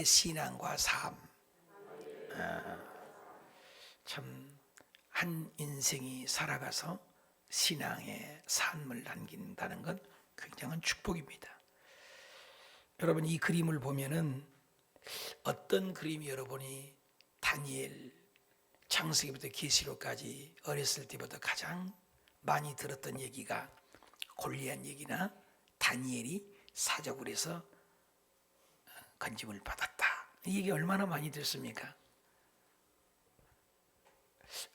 다니엘의 신앙과 삶, 참 한 인생이 살아가서 신앙의 삶을 남긴다는 건 굉장한 축복입니다. 여러분, 이 그림을 보면은 어떤 그림이 여러분이 다니엘, 창세기부터 계시록까지 어렸을 때부터 가장 많이 들었던 얘기가 골리앗 얘기나 다니엘이 사자굴에서 건짐을 받았다, 이 얘기 얼마나 많이 들었습니까?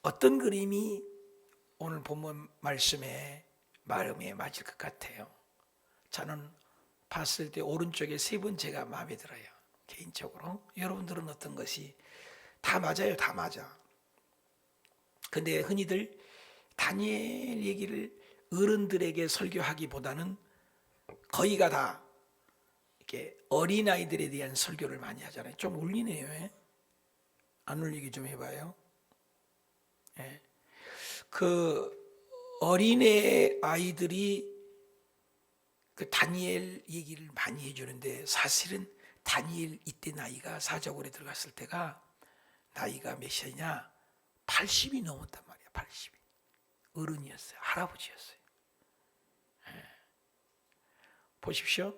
어떤 그림이 오늘 본문 말씀에 마음에 맞을 것 같아요? 저는 봤을 때 오른쪽에 세 번째가 마음에 들어요. 개인적으로. 여러분들은 어떤 것이? 다 맞아요. 다 맞아. 근데 흔히들 다니엘 얘기를 어른들에게 설교하기보다는 거의가 다 이렇게 어린아이들에 대한 설교를 많이 하잖아요. 좀 울리네요. 왜? 안 울리게 좀 해봐요. 예. 그 어린애 아이들이 그 다니엘 얘기를 많이 해주는데, 사실은 다니엘 이때 나이가 사자굴에 들어갔을 때가 나이가 몇이냐? 80이 넘었단 말이야. 80이. 어른이었어요. 할아버지였어요. 예. 보십시오.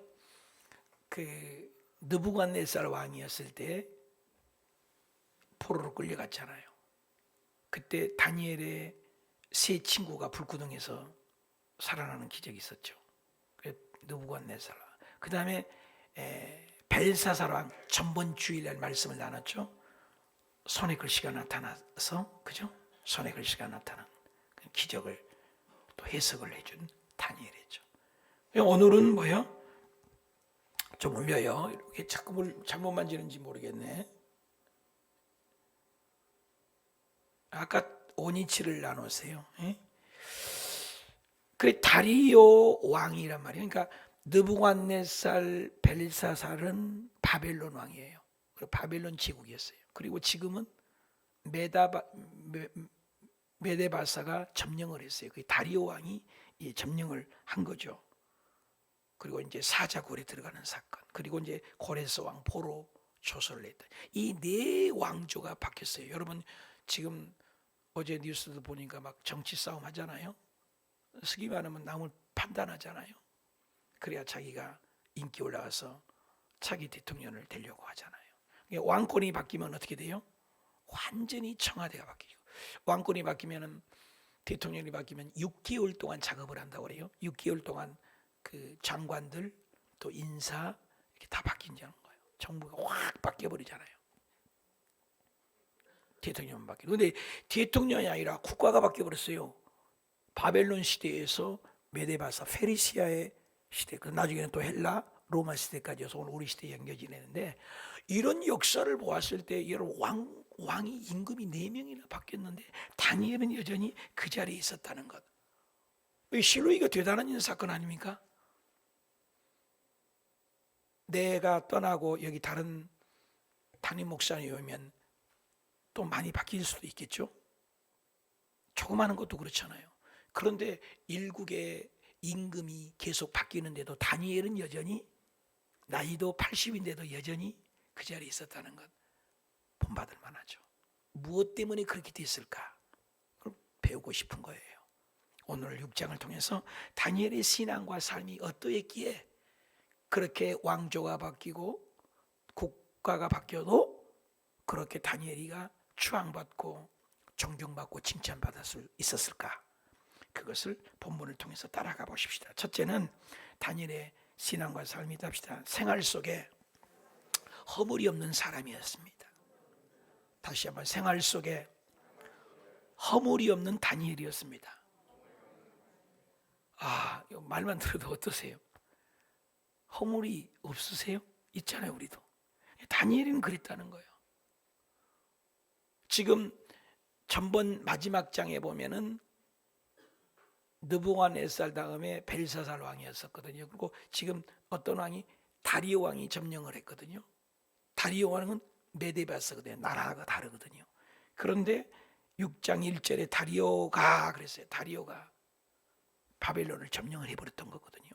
그 느부갓네살 왕이었을 때 포로로 끌려갔잖아요. 그때 다니엘의 세 친구가 불구덩에서 살아나는 기적이 있었죠. 느부갓네살. 그 다음에 벨사살 왕, 전번 주일날 말씀을 나눴죠. 손에 글씨가 나타나서, 그죠? 손에 글씨가 나타난 기적을 또 해석을 해준 다니엘이죠. 오늘은 뭐요? 좀 울려요. 이렇게 자꾸 뭘 잘못 만지는지 모르겠네. 아까 5인치를 나누세요. 그 다리오 왕이란 말이에요. 그러니까 느부갓네살, 벨사살은 바벨론 왕이에요. 바벨론 제국이었어요. 그리고 지금은 메데바사가 점령을 했어요. 그 다리오 왕이 점령을 한 거죠. 그리고 이제 사자굴에 들어가는 사건, 그리고 이제 고레스 왕 포로 조서를 했다. 이 네 왕조가 바뀌었어요. 여러분, 지금 어제 뉴스도 보니까 막 정치 싸움 하잖아요. 쓰기 많으면 남을 판단하잖아요. 그래야 자기가 인기 올라가서 차기 대통령을 되려고 하잖아요. 왕권이 바뀌면 어떻게 돼요? 완전히 청와대가 바뀌고, 왕권이 바뀌면, 대통령이 바뀌면 6개월 동안 작업을 한다고 그래요. 6개월 동안 그 장관들 또 인사 이렇게 다 바뀐다는 거예요. 정부가 확 바뀌어버리잖아요. 대통령만 바뀌고. 근데 대통령이 아니라 국가가 바뀌어버렸어요. 바벨론 시대에서 메데바사, 페르시아의 시대, 그 나중에는 또 헬라, 로마 시대까지 해서 오늘 우리 시대에 연결지내는데, 이런 역사를 보았을 때 여러분, 왕이 임금이 4명이나 바뀌었는데 다니엘은 여전히 그 자리에 있었다는 것. 실로 이거 대단한 사건 아닙니까? 내가 떠나고 여기 다른 담임 목사님이 오면 또 많이 바뀔 수도 있겠죠. 조그마한 것도 그렇잖아요. 그런데 일국의 임금이 계속 바뀌는데도 다니엘은 여전히 나이도 80인데도 여전히 그 자리에 있었다는 것, 본받을 만하죠. 무엇 때문에 그렇게 됐을까? 그걸 배우고 싶은 거예요. 오늘 6장을 통해서 다니엘의 신앙과 삶이 어떠했기에 그렇게 왕조가 바뀌고 국가가 바뀌어도 그렇게 다니엘이가 추앙받고 존경받고 칭찬받을 수 있었을까? 그것을 본문을 통해서 따라가 보십시다. 첫째는 다니엘의 신앙과 삶이 답시다. 생활 속에 허물이 없는 사람이었습니다. 다시 한번, 생활 속에 허물이 없는 다니엘이었습니다. 아, 말만 들어도 어떠세요? 허물이 없으세요? 있잖아요, 우리도. 다니엘은 그랬다는 거예요. 지금 전번 마지막 장에 보면은 느부갓네살 다음에 벨사살 왕이었었거든요. 그리고 지금 어떤 왕이? 다리오 왕이 점령을 했거든요. 다리오 왕은 메데바사거든요. 나라가 다르거든요. 그런데 6장 1절에 다리오가 그랬어요. 다리오가 바벨론을 점령을 해버렸던 거거든요.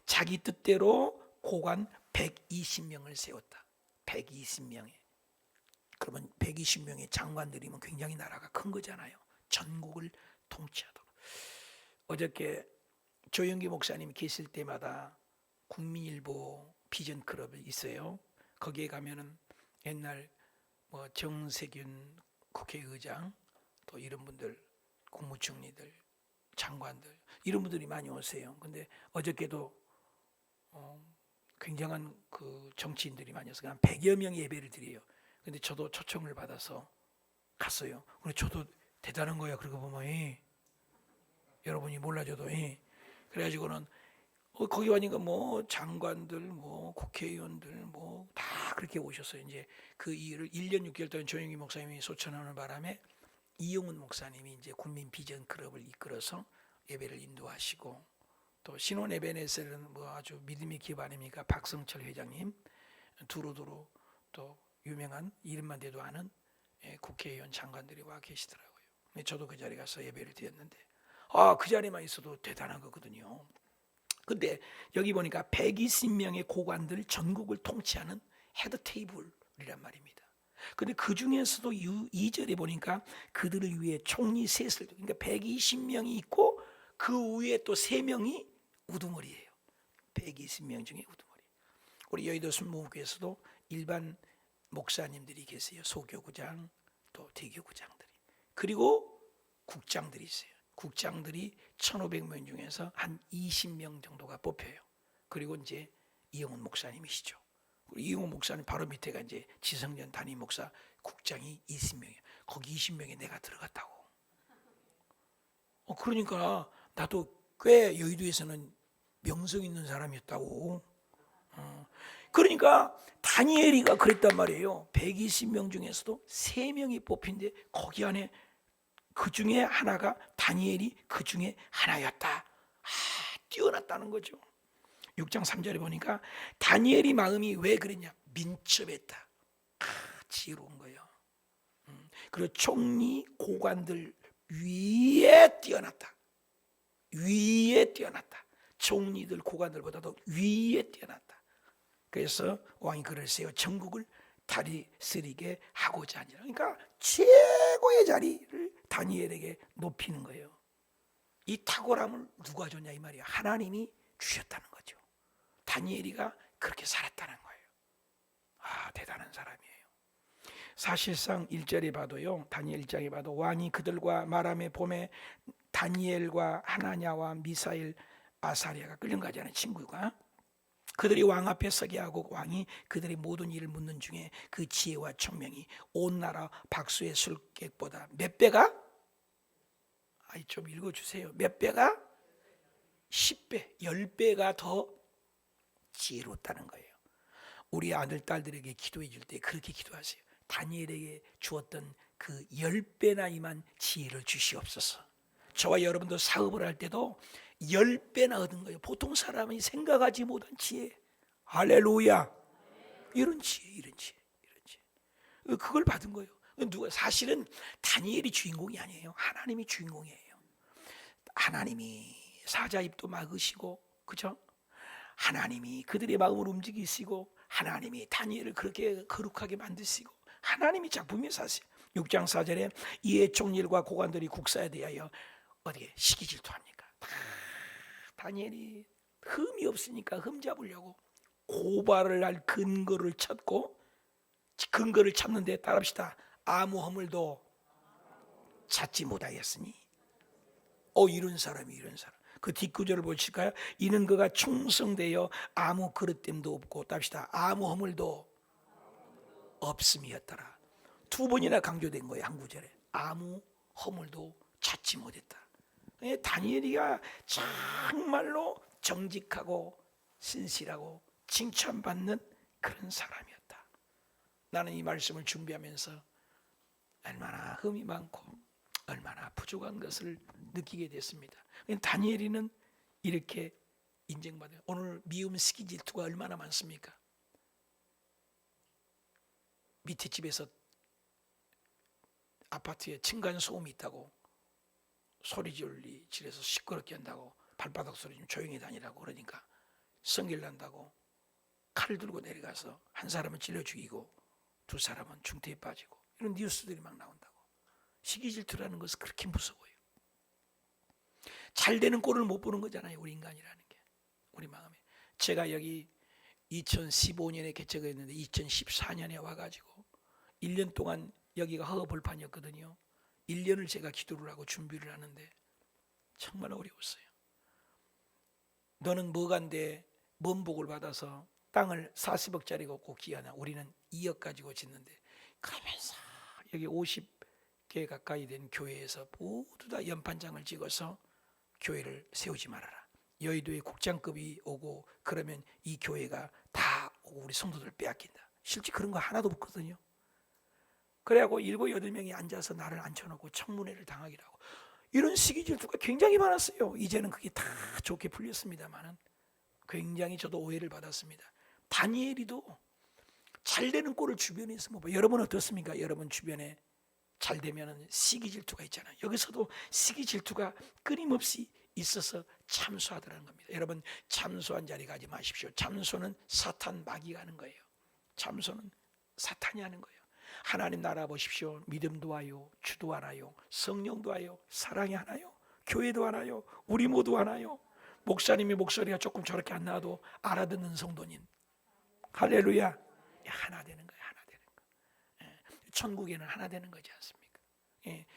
자기 뜻대로 고관 120명을 세웠다. 120명의, 그러면 120명의 장관들이면 굉장히 나라가 큰 거잖아요. 전국을 통치하도록. 어저께 조영기 목사님이 계실 때마다 국민일보 비전 클럽이 있어요. 거기에 가면은 옛날 뭐 정세균 국회의장, 또 이런 분들, 국무총리들, 장관들, 이런 분들이 많이 오세요. 근데 어저께도 굉장한 그 정치인들이 많이 와서 한 100여 명이 예배를 드려요. 근데 저도 초청을 받아서 갔어요. 근데 저도 대단한 거예요. 그러고 보면 여러분이 몰라줘도 그래가지고는 거기 와니까 뭐 장관들, 뭐 국회의원들, 뭐 다 그렇게 오셨어요. 이제 그 일을 1년 6개월 동안 조영기 목사님이 소천하는 바람에 이용훈 목사님이 이제 국민 비전 클럽을 이끌어서 예배를 인도하시고, 또 신혼 에베네셀은 뭐 아주 믿음의 기업 아닙니까? 박성철 회장님, 두루두루 또 유명한 이름만 대도 아는 국회의원 장관들이 와 계시더라고요. 저도 그 자리에 가서 예배를 드렸는데 그 자리만 있어도 대단한 거거든요. 근데 여기 보니까 120명의 고관들, 전국을 통치하는 헤드 테이블이란 말입니다. 근데 그 중에서도 2절에 보니까 그들을 위해 총리 셋을, 그러니까 120명이 있고 그 위에 또 3명이 우두머리예요. 120명 중에 우두머리. 우리 여의도 순복음교회에서도 일반 목사님들이 계세요. 소교구장, 또 대교구장들이. 그리고 국장들이 있어요. 국장들이 1,500명 중에서 한 20명 정도가 뽑혀요. 그리고 이제 이용훈 목사님이시죠. 이용훈 목사님 바로 밑에가 이제 지성전 담임 목사, 국장이 20명이에요. 거기 20명에 내가 들어갔다고. 그러니까 나도 꽤 여의도에서는 명성 있는 사람이었다고. 그러니까 다니엘이가 그랬단 말이에요. 120명 중에서도 3명이 뽑힌데 거기 안에 그 중에 하나가, 다니엘이 그 중에 하나였다. 뛰어났다는 거죠. 6장 3절에 보니까 다니엘이 마음이 왜 그랬냐? 민첩했다. 지혜로운 거예요. 그리고 총리 고관들 위에 뛰어났다. 위에 뛰어났다. 총리들 고관들보다도 위에 뛰어났다. 그래서 왕이 글을 세워 전국을 다스리게 하고자 하니라. 그러니까 최고의 자리를 다니엘에게 높이는 거예요. 이 탁월함을 누가 줬냐 이 말이에요. 하나님이 주셨다는 거죠. 다니엘이가 그렇게 살았다는 거예요. 대단한 사람이에요. 사실상 1절에 봐도요, 다니엘 1장에 봐도 왕이 그들과 말함에 봄에 다니엘과 하나냐와 미사일, 아사리아가 끌려가잖아요. 친구가. 그들이 왕 앞에 서게 하고 왕이 그들의 모든 일을 묻는 중에 그 지혜와 총명이 온 나라 박수의 술객보다 몇 배가? 좀 읽어주세요. 몇 배가? 10배, 10배가 더 지혜롭다는 거예요. 우리 아들, 딸들에게 기도해 줄 때 그렇게 기도하세요. 다니엘에게 주었던 그 10배나 이만 지혜를 주시옵소서. 저와 여러분도 사업을 할 때도 10배나 얻은 거예요. 보통 사람이 생각하지 못한 지혜. 할렐루야. 이런 지혜, 이런 지혜. 그걸 받은 거예요. 사실은 다니엘이 주인공이 아니에요. 하나님이 주인공이에요. 하나님이 사자 입도 막으시고, 그죠? 하나님이 그들의 마음을 움직이시고, 하나님이 다니엘을 그렇게 거룩하게 만드시고, 하나님이 작품에 사세요. 6장 4절에 이에 총리들과 고관들이 국사에 대하여 어디에 시기 질투합니까? 다니엘이 흠이 없으니까 흠 잡으려고 고발을 할 근거를 찾고, 근거를 찾는데 따라합시다. 아무 허물도 찾지 못하였으니. 이런 사람이. 그 뒷구절을 보실까요? 이는 그가 충성되어 아무 그릇됨도 없고, 답시다. 아무 허물도 없음이었더라. 2번이나 강조된 거예요. 한 구절에. 아무 허물도 찾지 못했다. 다니엘이가 정말로 정직하고 신실하고 칭찬받는 그런 사람이었다. 나는 이 말씀을 준비하면서 얼마나 흠이 많고 얼마나 부족한 것을 느끼게 됐습니다. 다니엘이는 이렇게 인정받아요. 오늘 미움, 시기, 질투가 얼마나 많습니까? 밑에 집에서 아파트에 층간 소음이 있다고 소리 칼을 들고 내려가서 한 사람은 찔러 죽이고 두 사람은 중태에 빠지고, 이런 뉴스들이 막 나온다고. 시기 질투라는 것은 그렇게 무서워요. 잘 되는 꼴을 못 보는 거잖아요, 우리 인간이라는 게. 우리 마음에. 제가 여기 2015년에 개척을 했는데 2014년에 와가지고 1년 동안 여기가 허허벌판이었거든요. 1년을 제가 기도를 하고 준비를 하는데 정말 어려웠어요. 너는 뭐간데 뭔 복을 받아서 땅을 40억짜리 갖고 기하나, 우리는 2억 가지고 짓는데, 그러면서 여기 50개 가까이 된 교회에서 모두 다 연판장을 찍어서 교회를 세우지 말아라. 여의도에 국장급이 오고 그러면 이 교회가 다 오고 우리 성도들 빼앗긴다. 실제 그런 거 하나도 없거든요. 그래갖고 7, 8명이 앉아서 나를 앉혀놓고 청문회를 당하기도 하고, 이런 시기 질투가 굉장히 많았어요. 이제는 그게 다 좋게 풀렸습니다만은 굉장히 저도 오해를 받았습니다. 다니엘이도 잘 되는 꼴을 주변에서 뭐, 여러분 어떻습니까? 여러분 주변에 잘 되면 시기 질투가 있잖아요. 여기서도 시기 질투가 끊임없이 있어서 참소하더라는 겁니다. 여러분, 참소한 자리 가지 마십시오. 참소는 사탄 마귀가 하는 거예요. 참소는 사탄이 하는 거예요. 하나님 나라 보십시오. 믿음도 하요, 주도 하나요, 성령도 하요, 사랑이 하나요, 교회도 하나요, 우리 모두 하나요. 목사님의 목소리가 조금 저렇게 안 나와도 알아듣는 성도님, 할렐루야. 하나 되는 거예요. 하나 되는 거. 천국에는 하나 되는 거지 않습니까?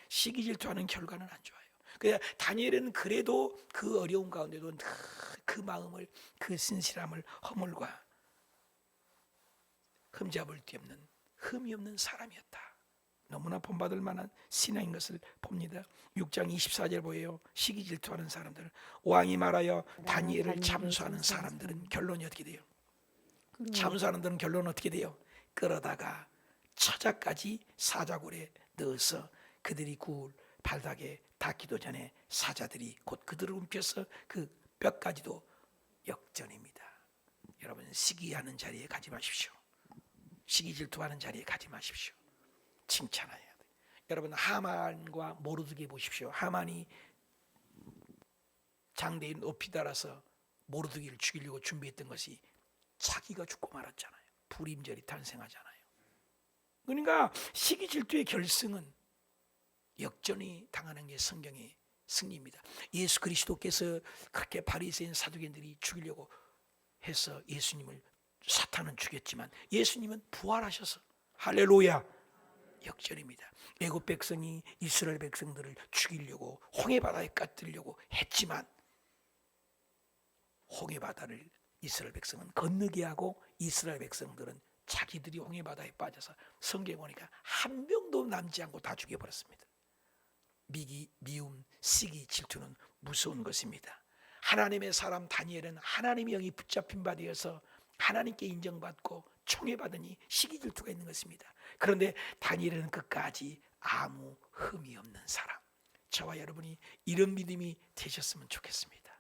시기 질투하는 결과는 안 좋아요. 그래서 다니엘은 그래도 그 어려운 가운데도 그 마음을, 그 신실함을, 허물과 흠잡을 데 없는, 흠이 없는 사람이었다. 너무나 본받을 만한 신앙인 것을 봅니다. 6장 24절 보여요. 시기 질투하는 사람들, 왕이 말하여 다니엘을 참수하는 사람들은 결론이 어떻게 돼요? 참수하는 들은 결론은 어떻게 돼요? 끌어다가 처자까지 사자굴에 넣어서 그들이 구울 발닥에 닿기도 전에 사자들이 곧 그들을 움켜서 그 뼈까지도 역전입니다. 여러분, 시기하는 자리에 가지 마십시오. 시기 질투하는 자리에 가지 마십시오. 칭찬해야 돼요. 여러분, 하만과 모르드게 보십시오. 하만이 장대인 높이 달아서 모르드게를 죽이려고 준비했던 것이 자기가 죽고 말았잖아요. 불임절이 탄생하잖아요. 그러니까 시기 질투의 결승은 역전이 당하는 게 성경의 승리입니다. 예수 그리스도께서 그렇게 바리새인 사두개인들이 죽이려고 해서 예수님을 사탄은 죽였지만 예수님은 부활하셔서, 할렐루야, 역전입니다. 애굽 백성이 이스라엘 백성들을 죽이려고 홍해바다에 빠뜨리려고 했지만 홍해바다를 이스라엘 백성은 건너게 하고 이스라엘 백성들은 자기들이 홍해바다에 빠져서 성경에 보니까 한 명도 남지 않고 다 죽여버렸습니다. 미움, 시기, 질투는 무서운 것입니다. 하나님의 사람 다니엘은 하나님의 영이 붙잡힌 바 되어서 하나님께 인정받고 총애받으니 시기 질투가 있는 것입니다. 그런데 다니엘은 끝까지 아무 흠이 없는 사람, 저와 여러분이 이런 믿음이 되셨으면 좋겠습니다.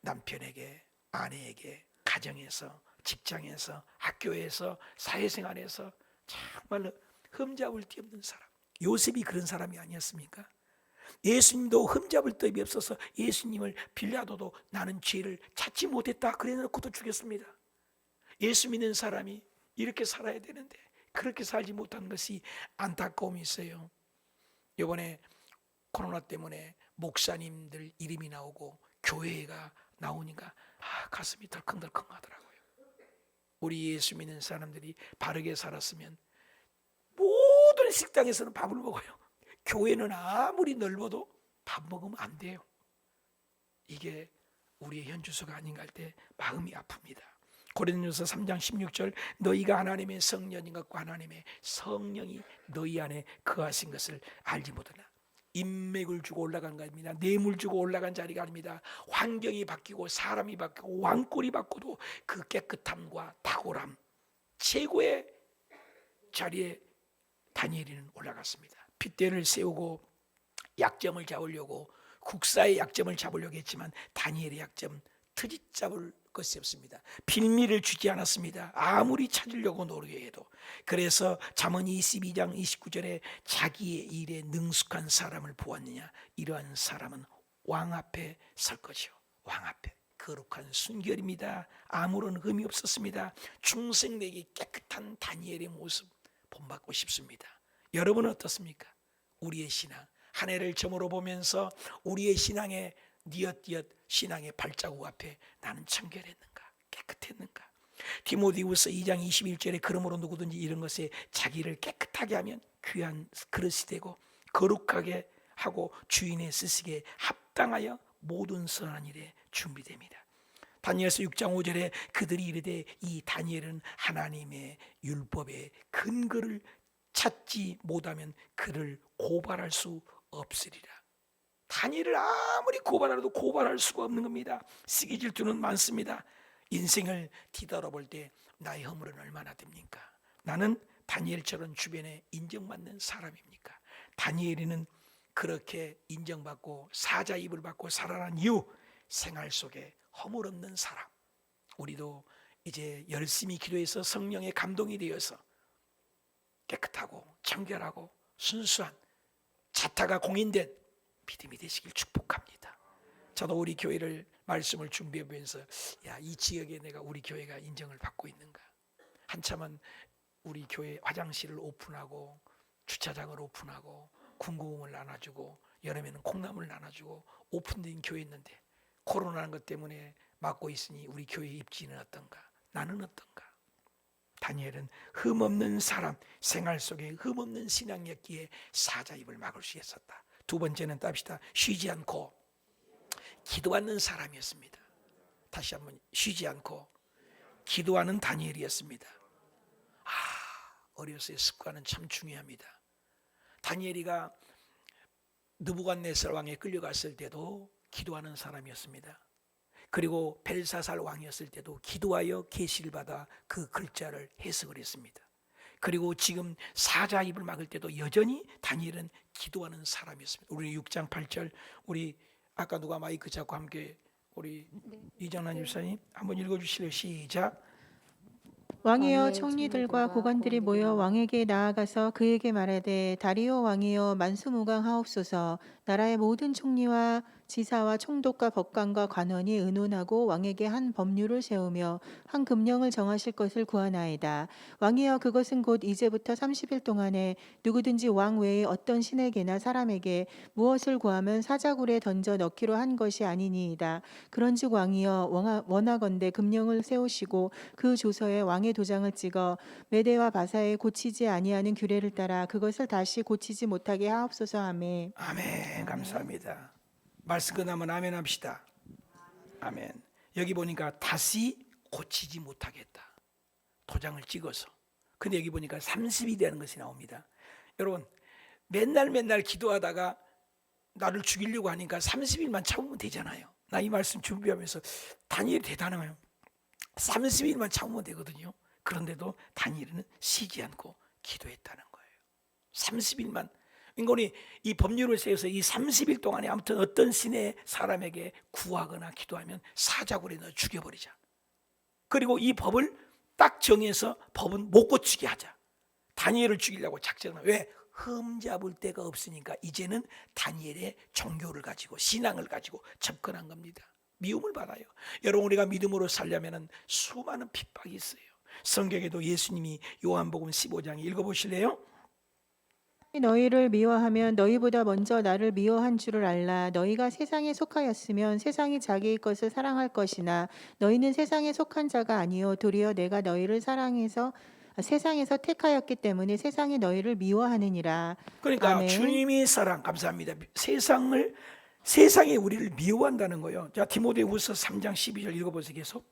남편에게, 아내에게, 가정에서, 직장에서, 학교에서, 사회생활에서 정말로 흠잡을 데 없는 사람. 요셉이 그런 사람이 아니었습니까? 예수님도 흠잡을 데이 없어서 예수님을 빌라도도 나는 죄를 찾지 못했다 그래놓고도 죽였습니다. 예수 믿는 사람이 이렇게 살아야 되는데 그렇게 살지 못한 것이 안타까움이 있어요. 이번에 코로나 때문에 목사님들 이름이 나오고 교회가 나오니까 가슴이 덜컹덜컹 하더라고요. 우리 예수 믿는 사람들이 바르게 살았으면 모든 식당에서는 밥을 먹어요. 교회는 아무리 넓어도 밥 먹으면 안 돼요. 이게 우리의 현주소가 아닌가 할 때 마음이 아픕니다. 고린도전서 3장 16절, 너희가 하나님의 성령인 것과 하나님의 성령이 너희 안에 거하신 것을 알지 못하나. 인맥을 주고 올라간 거 아닙니다. 뇌물 주고 올라간 자리가 아닙니다. 환경이 바뀌고 사람이 바뀌고 왕꼴이 바뀌어도 그 깨끗함과 탁월함, 최고의 자리에 다니엘이는 올라갔습니다. 핏대를 세우고 약점을 잡으려고, 국사의 약점을 잡으려고 했지만 다니엘의 약점, 트집 잡을 것이 없습니다. 빌미를 주지 않았습니다. 아무리 찾으려고 노력해도. 그래서 잠언 22장 29절에 자기의 일에 능숙한 사람을 보았느냐, 이러한 사람은 왕 앞에 설 것이요. 왕 앞에. 거룩한 순결입니다. 아무런 흠이 없었습니다. 중생되기 깨끗한 다니엘의 모습 본받고 싶습니다. 여러분은 어떻습니까? 우리의 신앙 한 해를 점으로 보면서 우리의 신앙의 뉘엿뉘엿 신앙의 발자국 앞에 나는 청결했는가, 깨끗했는가? 디모데후서 2장 21절에 그러므로 누구든지 이런 것에 자기를 깨끗하게 하면 귀한 그릇이 되고 거룩하게 하고 주인의 쓰시기에 합당하여 모든 선한 일에 준비됩니다. 다니엘서 6장 5절에 그들이 이르되 이 다니엘은 하나님의 율법의 근거를 찾지 못하면 그를 고발할 수 없으리라. 다니엘을 아무리 고발해도 고발할 수가 없는 겁니다. 시기 질투는 많습니다. 인생을 뒤돌아볼 때 나의 허물은 얼마나 됩니까? 나는 다니엘처럼 주변에 인정받는 사람입니까? 다니엘이는 그렇게 인정받고 사자 입을 받고 살아난 이유, 생활 속에 허물 없는 사람. 우리도 이제 열심히 기도해서 성령의 감동이 되어서 깨끗하고 청결하고 순수한 자타가 공인된 믿음이 되시길 축복합니다. 저도 우리 교회를 말씀을 준비하면서 이 지역에 내가 우리 교회가 인정을 받고 있는가. 한참은 우리 교회 화장실을 오픈하고 주차장을 오픈하고 군고음을 나눠주고 여름에는 콩나물을 나눠주고 오픈된 교회였는데 코로나라는 것 때문에 막고 있으니 우리 교회 입지는 어떤가? 나는 어떤가? 다니엘은 흠없는 사람, 생활 속에 흠없는 신앙이었기에 사자 입을 막을 수 있었다. 두 번째는 답시다. 쉬지 않고 기도하는 사람이었습니다. 다시 한번 쉬지 않고 기도하는 다니엘이었습니다. 어려서의 습관은 참 중요합니다. 다니엘이가 느부갓네살 왕에 끌려갔을 때도 기도하는 사람이었습니다. 그리고 벨사살 왕이었을 때도 기도하여 계시를 받아 그 글자를 해석을 했습니다. 그리고 지금 사자 입을 막을 때도 여전히 다니엘은 기도하는 사람이었습니다. 우리 6장 8절 우리 아까 누가 마이크 잡고 함께 우리 이정란 집사님 한번 읽어주실래요? 시작. 왕이여 총리들과 고관들이 모여 왕에게 나아가서 그에게 말하되 다리오 왕이여 만수무강하옵소서. 나라의 모든 총리와 지사와 총독과 법관과 관원이 의논하고 왕에게 한 법률을 세우며 한 금령을 정하실 것을 구하나이다. 왕이여 그것은 곧 이제부터 30일 동안에 누구든지 왕 외에 어떤 신에게나 사람에게 무엇을 구하면 사자굴에 던져 넣기로 한 것이 아니니이다. 그런즉 왕이여 원하건대 금령을 세우시고 그 조서에 왕의 도장을 찍어 메대와 바사에 고치지 아니하는 규례를 따라 그것을 다시 고치지 못하게 하옵소서. 아멘. 아멘. 감사합니다. 말씀 끝나면 아멘 합시다. 아멘. 여기 보니까 다시 고치지 못하겠다. 도장을 찍어서. 근데 여기 보니까 30이 되는 것이 나옵니다. 여러분 맨날 기도하다가 나를 죽이려고 하니까 30일만 참으면 되잖아요. 나 이 말씀 준비하면서 다니엘이 대단해요. 30일만 참으면 되거든요. 그런데도 다니엘은 쉬지 않고 기도했다는 거예요. 30일만. 인간이 이 법률을 세워서 이 30일 동안에 아무튼 어떤 신의 사람에게 구하거나 기도하면 사자굴에 넣어 죽여버리자. 그리고 이 법을 딱 정해서 법은 못 고치게 하자. 다니엘을 죽이려고 작정을. 왜? 흠잡을 데가 없으니까 이제는 다니엘의 종교를 가지고 신앙을 가지고 접근한 겁니다. 미움을 받아요. 여러분 우리가 믿음으로 살려면 수많은 핍박이 있어요. 성경에도 예수님이 요한복음 15장 읽어보실래요? 너희를 미워하면 너희보다 먼저 나를 미워한 줄을 알라. 너희가 세상에 속하였으면 세상이 자기의 것을 사랑할 것이나 너희는 세상에 속한 자가 아니요 도리어 내가 너희를 사랑해서 세상에서 택하였기 때문에 세상이 너희를 미워하느니라. 그러니까 아멘. 주님이 사랑 감사합니다. 세상이 우리를 미워한다는 거예요. 자 디모데후서 3장 12절 읽어보세요. 계속.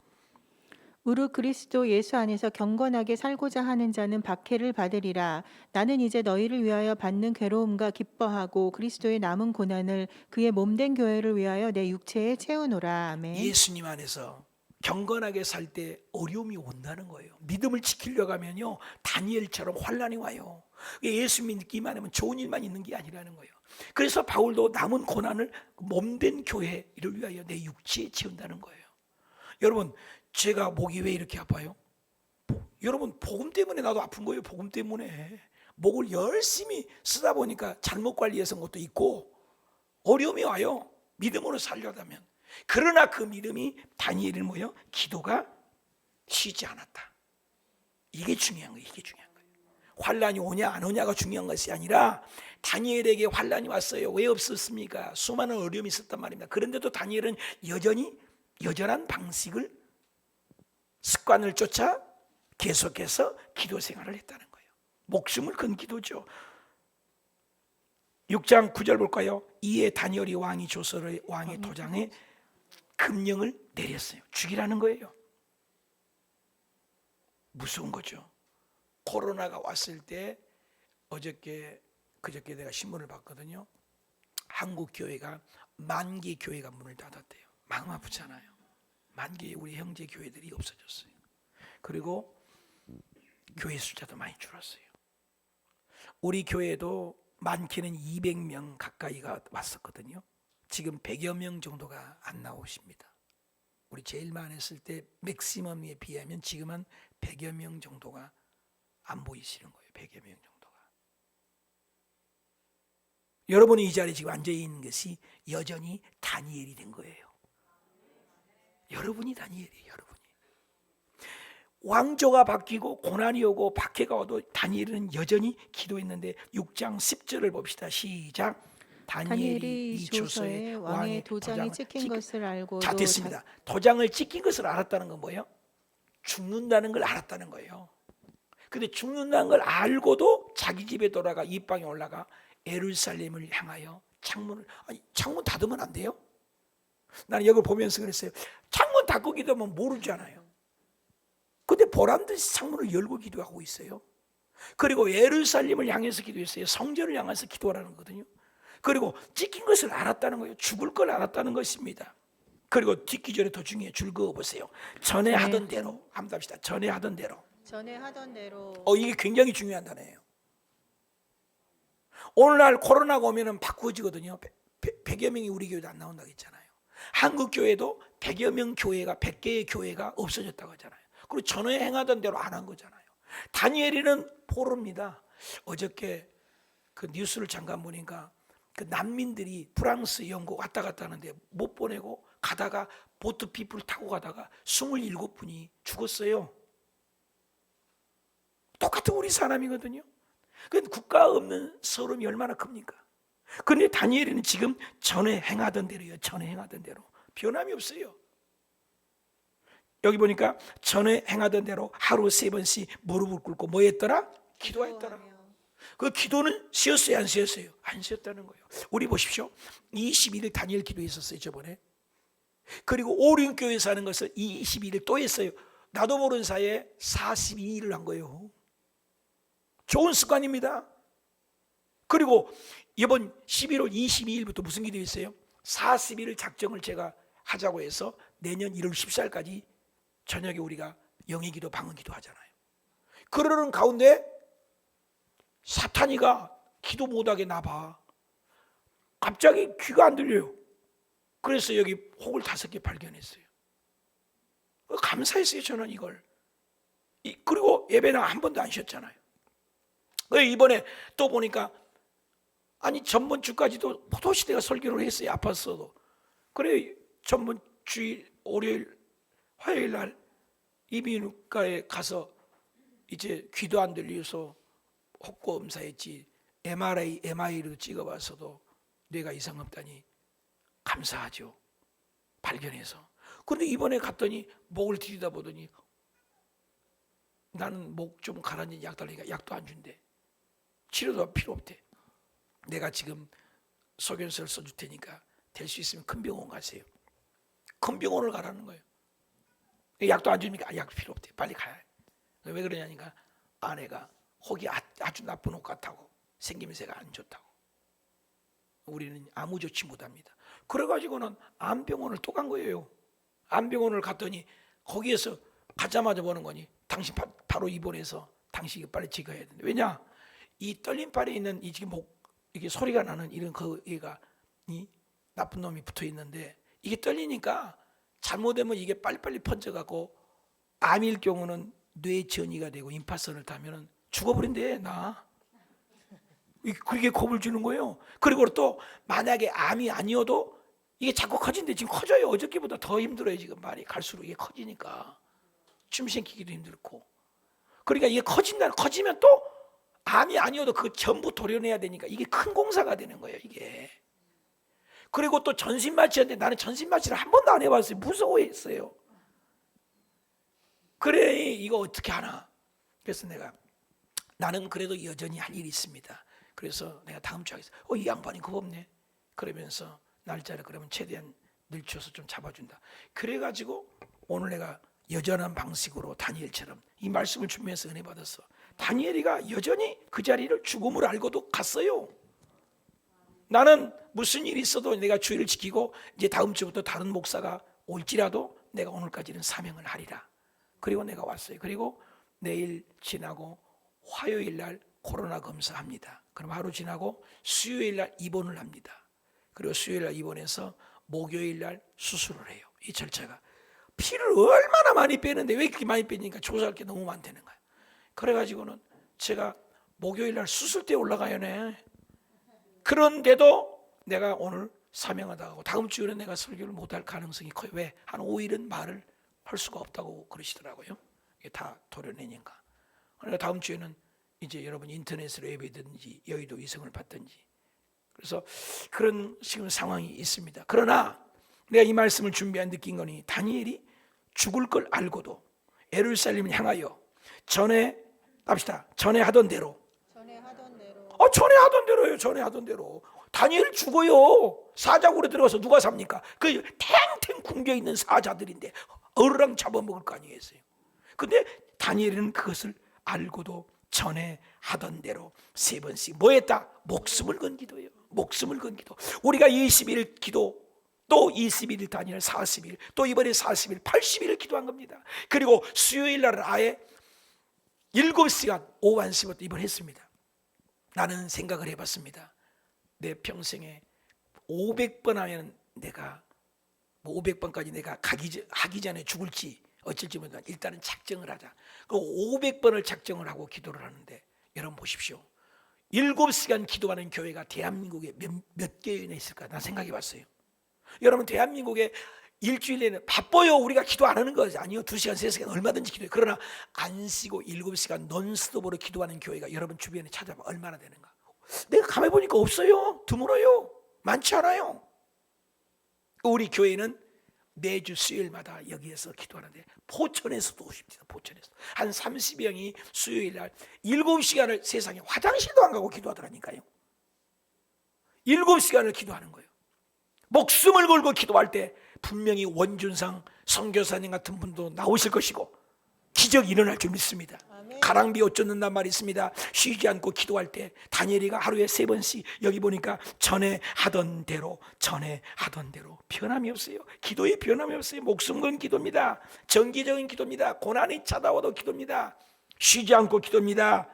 무릇 그리스도 예수 안에서 경건하게 살고자 하는 자는 박해를 받으리라. 나는 이제 너희를 위하여 받는 괴로움과 기뻐하고 그리스도의 남은 고난을 그의 몸된 교회를 위하여 내 육체에 채우노라. 아멘. 예수님 안에서 경건하게 살 때 어려움이 온다는 거예요. 믿음을 지키려고 하면요 다니엘처럼 환난이 와요. 예수 믿기만 하면 좋은 일만 있는 게 아니라는 거예요. 그래서 바울도 남은 고난을 몸된 교회를 위하여 내 육체에 채운다는 거예요. 여러분 제가 목이 왜 이렇게 아파요? 여러분 복음 때문에 나도 아픈 거예요. 복음 때문에 목을 열심히 쓰다 보니까 잘못 관리해서 온 것도 있고 어려움이 와요. 믿음으로 살려다면 그러나 그 믿음이 다니엘은 뭐예요? 기도가 쉬지 않았다. 이게 중요한 거예요. 이게 중요한 거예요. 환란이 오냐 안 오냐가 중요한 것이 아니라 다니엘에게 환란이 왔어요. 왜 없었습니까? 수많은 어려움이 있었단 말입니다. 그런데도 다니엘은 여전히 여전한 방식을, 습관을 쫓아 계속해서 기도 생활을 했다는 거예요. 목숨을 건 기도죠. 6장 9절 볼까요? 이에 다니엘이 왕이 조서를 왕의 도장에 금령을 내렸어요. 죽이라는 거예요. 무서운 거죠. 코로나가 왔을 때 그저께 내가 신문을 봤거든요. 한국 교회가 10,000개 교회가 문을 닫았대요. 마음 아프잖아요. 10,000개의 우리 형제 교회들이 없어졌어요. 그리고 교회 숫자도 많이 줄었어요. 우리 교회도 많게는 200명 가까이가 왔었거든요. 지금 100여 명 정도가 안 나오십니다. 우리 제일 많았을 때 맥시멈에 비하면 지금은 100여 명 정도가 안 보이시는 거예요. 100여 명 정도가. 여러분이 이 자리에 지금 앉아있는 것이 여전히 다니엘이 된 거예요. 여러분이 다니엘이에요. 여러분이. 왕조가 바뀌고 고난이 오고 박해가 와도 다니엘은 여전히 기도했는데 6장 10절을 봅시다. 시작. 다니엘이 이 조서에 왕의 도장이 찍힌 것을 알고 자, 됐습니다. 도장을 찍힌 것을 알았다는 건 뭐예요? 죽는다는 걸 알았다는 거예요. 근데 죽는다는 걸 알고도 자기 집에 돌아가 입방에 올라가 예루살렘을 향하여 창문 닫으면 안 돼요? 나는 이걸 보면서 그랬어요. 창문 닫고 기도하면 모르잖아요. 근데 보란듯이 창문을 열고 기도하고 있어요. 그리고 예루살렘을 향해서 기도했어요. 성전을 향해서 기도하라는 거거든요. 그리고 찍힌 것을 알았다는 거예요. 죽을 걸 알았다는 것입니다. 그리고 듣기 전에 더 중요해요. 줄 그어보세요. 전에 하던 대로 한번 합시다. 전에 하던 대로. 이게 굉장히 중요한 단어예요. 오늘날 코로나가 오면은 바꾸어지거든요. 100여 명이 우리 교회도 안 나온다고 했잖아요. 한국 교회도 100여 명 교회가 100개의 교회가 없어졌다고 하잖아요. 그리고 전에 행하던 대로 안 한 거잖아요. 다니엘이는 포로입니다. 어저께 그 뉴스를 잠깐 보니까 그 난민들이 프랑스, 영국 왔다 갔다 하는데 못 보내고 가다가 보트 피플 타고 가다가 27분이 죽었어요. 똑같은 우리 사람이거든요. 그 국가 없는 서름이 얼마나 큽니까? 그런데 다니엘은 지금 전에 행하던 대로요. 전에 행하던 대로 변함이 없어요. 여기 보니까 전에 행하던 대로 하루 3번씩 무릎을 꿇고 뭐 했더라? 기도했더라. 그 기도는 쉬었어요? 안 쉬었어요? 안 쉬었다는 거예요. 우리 보십시오. 21일 다니엘 기도했었어요. 저번에. 그리고 오륜교회에서 하는 것을 21일 또 했어요. 나도 모르는 사이에 42일을 한 거예요. 좋은 습관입니다. 그리고 이번 11월 22일부터 무슨 기도했어요? 40일 작정을 제가 하자고 해서 내년 1월 14일까지 저녁에 우리가 영예기도 방언기도 하잖아요. 그러는 가운데 사탄이가 기도 못하게 나봐. 갑자기 귀가 안 들려요. 그래서 여기 혹을 5개 발견했어요. 감사했어요. 저는 이걸. 그리고 예배는 한 번도 안 쉬었잖아요. 이번에 또 보니까 아니 전번 주까지도 포도시대가 설교를 했어요. 아팠어도. 그래 전번 주일 월요일 화요일 날 이비인후과에 가서 이제 귀도 안 들려서 혹고 검사했지. MRI로 찍어봤어도 뇌가 이상 없다니 감사하죠. 발견해서. 그런데 이번에 갔더니 목을 들이다 보더니 나는 목 좀 가라앉은 약 달라니까 약도 안 준대. 치료도 필요 없대. 내가 지금 소견서를 써줄 테니까 될 수 있으면 큰 병원 가세요. 큰 병원을 가라는 거예요. 약도 안 주니까 약도 필요 없대. 빨리 가야 해. 왜 그러냐니까 아내가 혹이 아주 나쁜 혹 같다고 생김새가 안 좋다고. 우리는 아무 조치 못합니다. 그래가지고는 암병원을 또 간 거예요. 암병원을 갔더니 거기에서 가자마자 보는 거니 당신 바로 입원해서 당신이 빨리 찍어야 되는데 왜냐? 이 떨림발에 있는 이 지금 목 이게 소리가 나는 이런 얘가 이 나쁜 놈이 붙어 있는데 이게 떨리니까 잘못되면 이게 빨리빨리 번져가고 암일 경우는 뇌 전이가 되고 임파선을 타면은 죽어버린대 나. 그게 겁을 주는 거예요. 그리고 또 만약에 암이 아니어도 이게 자꾸 커진데 지금 커져요. 어저께보다 더 힘들어요. 지금 말이 갈수록 이게 커지니까 춤 생기기도 힘들고. 그러니까 이게 커지면 또 암이 아니어도 그 전부 도려내야 되니까 이게 큰 공사가 되는 거예요. 이게. 그리고 또 전신마취였는데 나는 전신마취를 한 번도 안 해봤어요. 무서워했어요. 그래 이거 어떻게 하나. 그래서 나는 그래도 여전히 할 일이 있습니다. 그래서 내가 다음 주에 하겠어. 이 양반이 겁없네. 그러면서 날짜를 그러면 최대한 늦춰서 좀 잡아준다. 그래가지고 오늘 내가 여전한 방식으로 다니엘처럼 이 말씀을 준비해서 은혜 받았어. 다니엘이가 여전히 그 자리를 죽음을 알고도 갔어요. 나는 무슨 일이 있어도 내가 주의를 지키고 이제 다음 주부터 다른 목사가 올지라도 내가 오늘까지는 사명을 하리라. 그리고 내가 왔어요. 그리고 내일 지나고 화요일 날 코로나 검사합니다. 그럼 하루 지나고 수요일 날 입원을 합니다. 그리고 수요일 날 입원해서 목요일 날 수술을 해요. 이 절차가 피를 얼마나 많이 빼는데 왜 이렇게 많이 빼니까 조사할 게 너무 많다는 거예요. 그래가지고는 제가 목요일 날 수술대에 올라가요. 그런데도 내가 오늘 사명하다 하고 다음 주에는 내가 설교를 못할 가능성이 커요. 왜? 한 5일은 말을 할 수가 없다고 그러시더라고요. 이게 다 도려내니까. 그러니까 다음 주에는 이제 여러분 인터넷으로 예배든지 여의도 위성을 받든지 그래서 그런 지금 상황이 있습니다. 그러나 내가 이 말씀을 준비한 느낀 거니 다니엘이 죽을 걸 알고도 예루살렘을 향하여 전에 하던 대로 전에 하던 대로예요. 전에 하던 대로 다니엘 죽어요. 사자굴에 들어가서 누가 삽니까? 그 탱탱 굶겨 있는 사자들인데 어르랑 잡아먹을 거 아니겠어요. 근데 다니엘은 그것을 알고도 전에 하던 대로 3번씩 뭐 했다? 목숨을 건 기도예요. 목숨을 건 기도. 우리가 20일 기도, 또 21일 다니엘 40일, 또 이번에 40일, 80일을 기도한 겁니다. 그리고 수요일 날은 아예 7시간 오반시부터 입원했습니다. 나는 생각을 해봤습니다. 내 평생에 500번 하면 내가 500번까지 내가 하기 전에 죽을지 어쩔지 모르겠다. 일단은 작정을 하자. 그 500번을 작정을 하고 기도를 하는데 여러분 보십시오. 7시간 기도하는 교회가 대한민국에 몇 개나 있을까? 난 생각해 봤어요. 여러분 대한민국에 일주일에는 바빠요. 우리가 기도 안 하는 거지. 아니요. 2시간, 3시간 얼마든지 기도해요. 그러나 안 쉬고 7시간 논스톱으로 기도하는 교회가 여러분 주변에 찾아봐 얼마나 되는가? 내가 가만히 보니까 없어요. 드물어요. 많지 않아요. 우리 교회는 매주 수요일마다 여기에서 기도하는데 포천에서도 오십니다. 포천에서 한 30명이 수요일 날 7시간을 세상에 화장실도 안 가고 기도하더라니까요. 7시간을 기도하는 거예요. 목숨을 걸고 기도할 때 분명히 원준상 선교사님 같은 분도 나오실 것이고 기적이 일어날 줄 믿습니다. 가랑비 옷 젖는단 말이 있습니다. 쉬지 않고 기도할 때 다니엘이가 하루에 3번씩 여기 보니까 전에 하던 대로 변함이 없어요. 기도에 변함이 없어요. 목숨 건 기도입니다. 정기적인 기도입니다. 고난이 찾아와도 기도입니다. 쉬지 않고 기도입니다.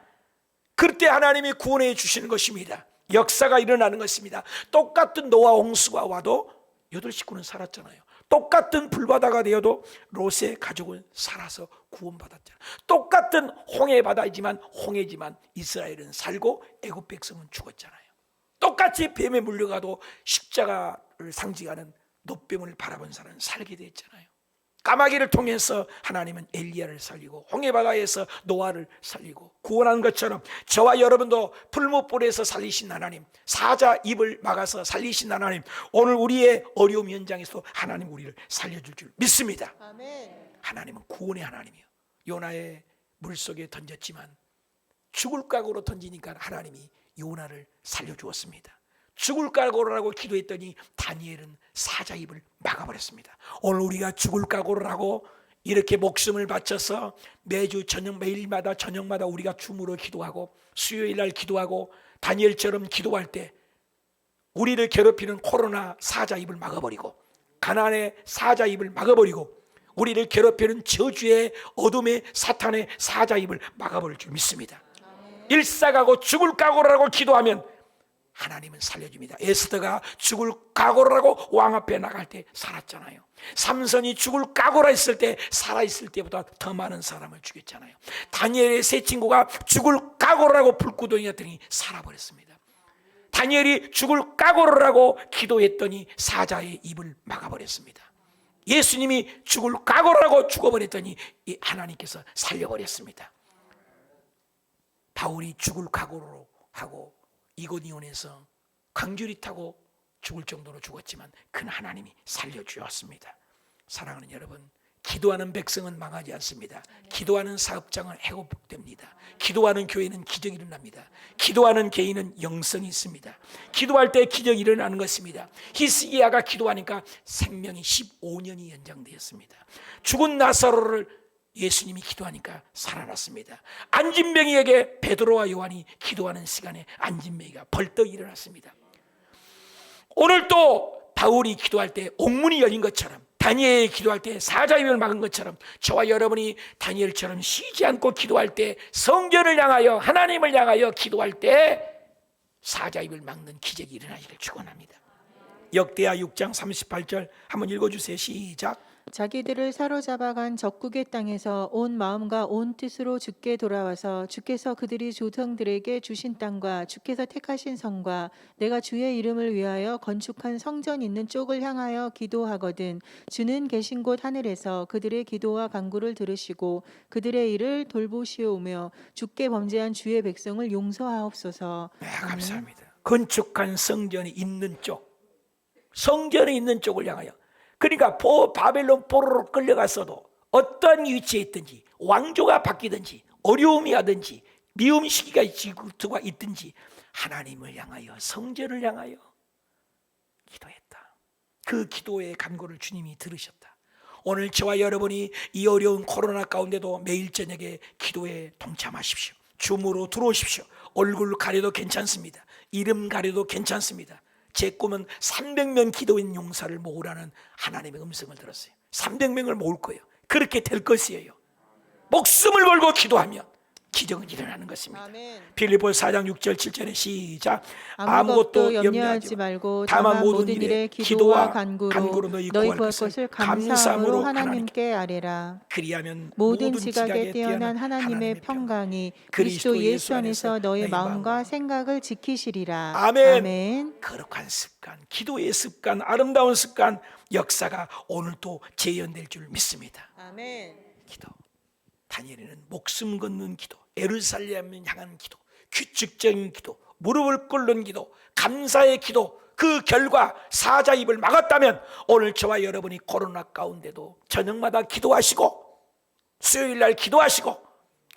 그때 하나님이 구원해 주시는 것입니다. 역사가 일어나는 것입니다. 똑같은 노아 홍수가 와도 8식구는 살았잖아요. 똑같은 불바다가 되어도 롯의 가족은 살아서 구원받았잖아요. 똑같은 홍해바다이지만 이스라엘은 살고 애굽 백성은 죽었잖아요. 똑같이 뱀에 물려가도 십자가를 상징하는 놋뱀을 바라본 사람은 살게 됐잖아요. 까마귀를 통해서 하나님은 엘리야를 살리고 홍해바다에서 노아를 살리고 구원한 것처럼 저와 여러분도 풀무불에서 살리신 하나님, 사자 입을 막아서 살리신 하나님, 오늘 우리의 어려움 현장에서 하나님 우리를 살려줄 줄 믿습니다. 아멘. 하나님은 구원의 하나님이에요. 요나의 물속에 던졌지만 죽을 각오로 던지니까 하나님이 요나를 살려주었습니다. 죽을 각오를 하고 기도했더니 다니엘은 사자 입을 막아버렸습니다. 오늘 우리가 죽을 각오를 하고 이렇게 목숨을 바쳐서 매주 매일마다 저녁마다 우리가 줌으로 기도하고 수요일 날 기도하고 다니엘처럼 기도할 때 우리를 괴롭히는 코로나 사자 입을 막아버리고 가난의 사자 입을 막아버리고 우리를 괴롭히는 저주의 어둠의 사탄의 사자 입을 막아버릴 줄 믿습니다. 일사가고 죽을 각오를 하고 기도하면 하나님은 살려줍니다. 에스더가 죽을 각오를 하고 왕 앞에 나갈 때 살았잖아요. 삼손이 죽을 각오를 했을 때 살아있을 때보다 더 많은 사람을 죽였잖아요. 다니엘의 세 친구가 죽을 각오를 하고 불구덩이에 들이 살아버렸습니다. 다니엘이 죽을 각오를 하고 기도했더니 사자의 입을 막아버렸습니다. 예수님이 죽을 각오를 하고 죽어버렸더니 하나님께서 살려버렸습니다. 바울이 죽을 각오로 하고 이고니온에서 강줄이 타고 죽을 정도로 죽었지만 큰 하나님이 살려주었습니다. 사랑하는 여러분, 기도하는 백성은 망하지 않습니다. 기도하는 사업장은 회복됩니다. 기도하는 교회는 기적이 일어납니다. 기도하는 개인은 영성이 있습니다. 기도할 때 기적이 일어나는 것입니다. 히스기야가 기도하니까 생명이 15년이 연장되었습니다. 죽은 나사로를 예수님이 기도하니까 살아났습니다. 안진뱅이에게 베드로와 요한이 기도하는 시간에 안진뱅이가 벌떡 일어났습니다. 오늘 또 바울이 기도할 때 옥문이 열린 것처럼, 다니엘이 기도할 때 사자의 입을 막은 것처럼, 저와 여러분이 다니엘처럼 쉬지 않고 기도할 때, 성전을 향하여 하나님을 향하여 기도할 때 사자의 입을 막는 기적이 일어나기를 축원합니다. 역대하 6장 38절 한번 읽어주세요. 시작. 자기들을 사로잡아간 적국의 땅에서 온 마음과 온 뜻으로 주께 돌아와서 주께서 그들이 조상들에게 주신 땅과 주께서 택하신 성과 내가 주의 이름을 위하여 건축한 성전 있는 쪽을 향하여 기도하거든 주는 계신 곳 하늘에서 그들의 기도와 간구를 들으시고 그들의 일을 돌보시오며 주께 범죄한 주의 백성을 용서하옵소서. 네, 감사합니다. 건축한 성전이 있는 쪽, 성전이 있는 쪽을 향하여, 그러니까 바벨론 포로로 끌려갔어도 어떤 위치에 있든지, 왕조가 바뀌든지, 어려움이 하든지, 미움 시기가 있든지 하나님을 향하여, 성전을 향하여 기도했다. 그 기도의 간구를 주님이 들으셨다. 오늘 저와 여러분이 이 어려운 코로나 가운데도 매일 저녁에 기도에 동참하십시오. 줌으로 들어오십시오. 얼굴 가려도 괜찮습니다. 이름 가려도 괜찮습니다. 제 꿈은 300명 기도인 용사를 모으라는 하나님의 음성을 들었어요. 300명을 모을 거예요. 그렇게 될 것이에요. 목숨을 걸고 기도하면 기적은 일어나는 것입니다. 아멘. 빌립보서 4장 6절 7절에 시작. 아무것도 염려하지 말고 다만 모든 일에 기도와 간구로 너희 구할 것을 감사함으로 하나님께 아뢰라. 그리하면 모든 지각에 뛰어난 하나님의 평강이 그리스도 예수 안에서 너의 마음과 생각을 지키시리라. 아멘. 아멘. 거룩한 습관, 기도의 습관, 아름다운 습관, 역사가 오늘 또 재현될 줄 믿습니다. 아멘. 기도. 다니엘은 목숨 걷는 기도, 예루살렘을 향한 기도, 규칙적인 기도, 무릎을 꿇는 기도, 감사의 기도, 그 결과 사자 입을 막았다면 오늘 저와 여러분이 코로나 가운데도 저녁마다 기도하시고, 수요일날 기도하시고,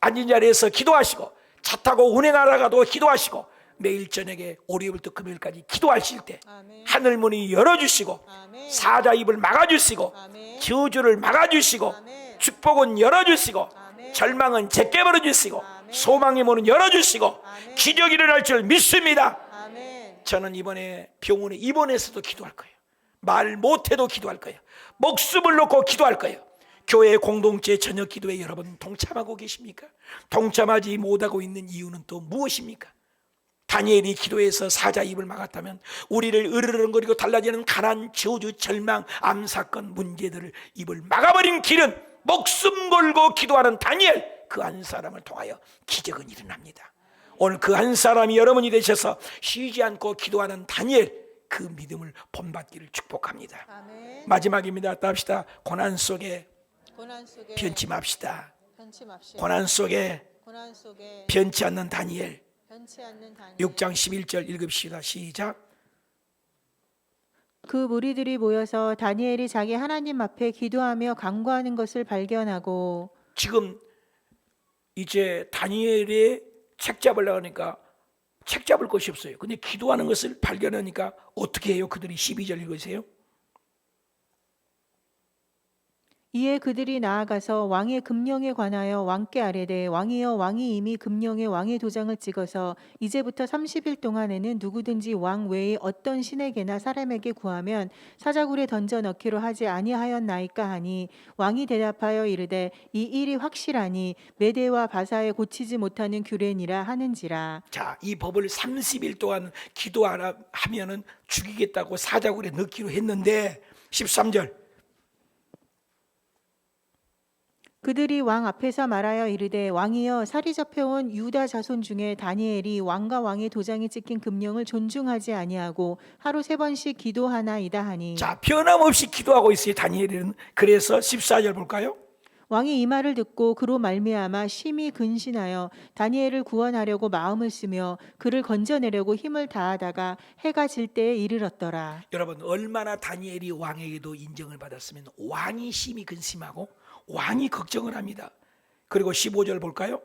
앉은 자리에서 기도하시고, 차 타고 운행하러 가도 기도하시고, 매일 저녁에 월요일부터 금요일까지 기도하실 때 아멘. 하늘문이 열어주시고, 아멘. 사자 입을 막아주시고, 아멘. 저주를 막아주시고, 아멘. 축복은 열어주시고, 아멘. 절망은 제껴버려 주시고, 아멘. 소망의 문은 열어주시고, 아멘. 기적이 일어날 줄 믿습니다. 아멘. 저는 이번에 병원에 입원해서도 기도할 거예요. 말 못해도 기도할 거예요. 목숨을 놓고 기도할 거예요. 교회 공동체 저녁 기도에 여러분 동참하고 계십니까? 동참하지 못하고 있는 이유는 또 무엇입니까? 다니엘이 기도해서 사자 입을 막았다면 우리를 으르렁거리고 달라지는 가난, 저주, 절망, 암사건 문제들을 입을 막아버린 길은 목숨 걸고 기도하는 다니엘, 그 한 사람을 통하여 기적은 일어납니다. 오늘 그 한 사람이 여러분이 되셔서 쉬지 않고 기도하는 다니엘, 그 믿음을 본받기를 축복합니다. 아멘. 마지막입니다. 따합시다. 고난 속에 고난 속에 변치 맙시다. 변치 맙시다. 고난 속에 고난 속에 변치 않는 다니엘. 변치 않는 다니엘. 6장 11절 읽읍시다. 시작. 그 무리들이 모여서 다니엘이 자기 하나님 앞에 기도하며 간구하는 것을 발견하고, 지금 이제 다니엘이 책 잡으려고 하니까 책 잡을 것이 없어요. 근데 기도하는 것을 발견하니까 어떻게 해요? 그들이 12절 읽으세요. 이에 그들이 나아가서 왕의 금령에 관하여 왕께 아뢰되 왕이여 왕이 이미 금령에 왕의 도장을 찍어서 이제부터 30일 동안에는 누구든지 왕 외에 어떤 신에게나 사람에게 구하면 사자굴에 던져 넣기로 하지 아니하였나이까 하니 왕이 대답하여 이르되 이 일이 확실하니 메대와 바사에 고치지 못하는 규례니라 하는지라. 자, 이 법을 30일 동안 기도하면은 죽이겠다고 사자굴에 넣기로 했는데 13절 그들이 왕 앞에서 말하여 이르되 왕이여 살이 잡혀온 유다 자손 중에 다니엘이 왕과 왕의 도장이 찍힌 금령을 존중하지 아니하고 하루 3번씩 기도하나이다 하니 자, 변함없이 기도하고 있어요, 다니엘은. 그래서 14절 볼까요? 왕이 이 말을 듣고 그로 말미암아 심히 근신하여 다니엘을 구원하려고 마음을 쓰며 그를 건져내려고 힘을 다하다가 해가 질 때에 이르렀더라. 여러분, 얼마나 다니엘이 왕에게도 인정을 받았으면 왕이 심히 근심하고 왕이 걱정을 합니다. 그리고 15절 볼까요?